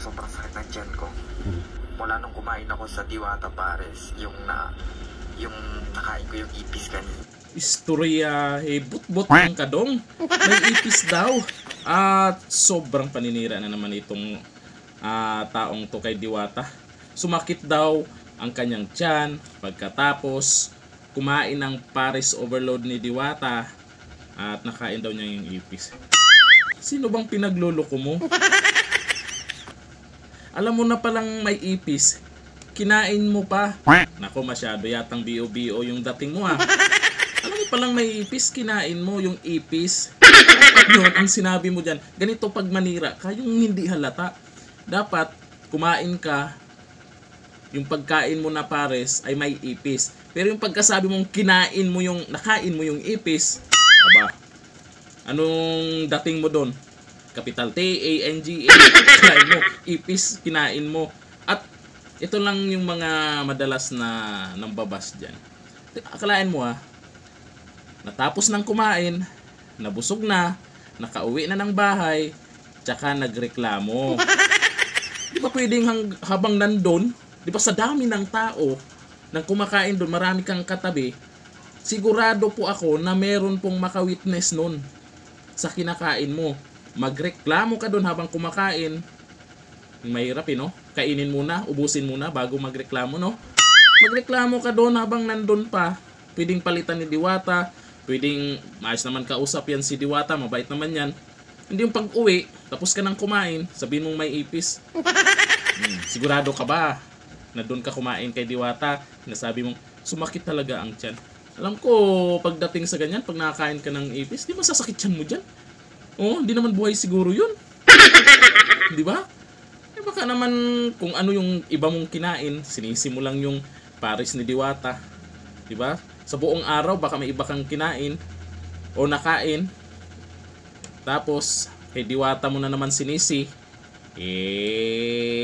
sobrang sakit ng tiyan ko. Mula nung kumain ako sa Diwata Pares, yung nakain ko yung ipis kanina. Istorya, but-but ng kadong. May ipis daw. At sobrang paninira na naman itong taong to kay Diwata. Sumakit daw ang kanyang tiyan pagkatapos kumain ng Pares overload ni Diwata at nakain daw niya yung ipis. Sino bang pinagluloko mo? Alam mo na palang may ipis, kinain mo pa. Nako, masyado yatang bio-bio yung dating mo ha. Alam mo palang may ipis, kinain mo yung ipis. Yun, ang sinabi mo dyan, ganito pag manira ka, yung hindi halata. Dapat kumain ka, yung pagkain mo na Pares ay may ipis. Pero yung pagkasabi mong kinain mo yung, nakain mo yung ipis, aba, anong dating mo doon? Capital T-A-N-G-A, kinain mo, ipis, kinain mo. At ito lang yung mga madalas na nambabas dyan. Akalain mo ha, natapos ng kumain, nabusog na, nakauwi na ng bahay, tsaka nagreklamo. Di ba pwedeng habang nandun, di ba sa dami ng tao, nang kumakain doon, marami kang katabi, sigurado po ako na meron pong maka-witness nun sa kinakain mo. Magreklamo ka doon habang kumakain. Mahirap no? Kainin muna, ubusin muna bago magreklamo, no? Magreklamo ka doon habang nandun pa. Pwedeng palitan ni Diwata, pwedeng maayos naman kausap yan si Diwata, mabait naman yan. Hindi yung pag-uwi, tapos ka nang kumain, sabihin mong may ipis. Sigurado ka ba na doon ka kumain kay Diwata, nasabi mong sumakit talaga ang tiyan? Alam ko, pagdating sa ganyan, pag nakakain ka ng ipis, di masasakit tiyan mo dyan? Oh, hindi naman buhay siguro yun. Di ba? Eh baka naman kung ano yung iba mong kinain, sinisi mo lang yung Pares ni Diwata. Di ba? Sa buong araw, baka may iba kang kinain o nakain. Tapos, kay Diwata mo na naman sinisi.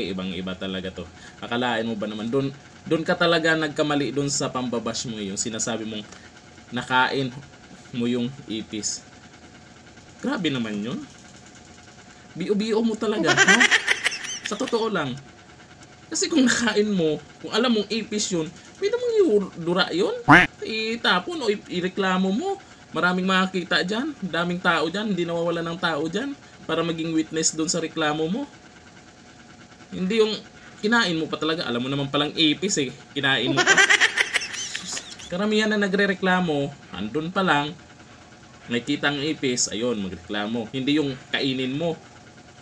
Ibang-iba talaga to. Akalain mo ba naman, doon ka talaga nagkamali doon sa pambabash mo yung sinasabi mong nakain mo yung ipis. Grabe naman yun. Bio-bio mo talaga. No? Sa totoo lang. Kasi kung nakain mo, kung alam mong ipis yun, pwede mong idura yun. Itapon o ireklamo mo. Maraming makakita dyan. Daming tao dyan. Hindi nawawala ng tao dyan. Para maging witness doon sa reklamo mo. Hindi yung kinain mo pa talaga. Alam mo naman palang ipis eh. Kinain mo pa. Karamihan na nagre-reklamo, andun pa lang, nakita ang ipis, ayun, magreklamo. Hindi yung kainin mo.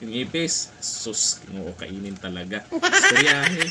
Yung ipis, sus, kainin talaga. Istoryahe.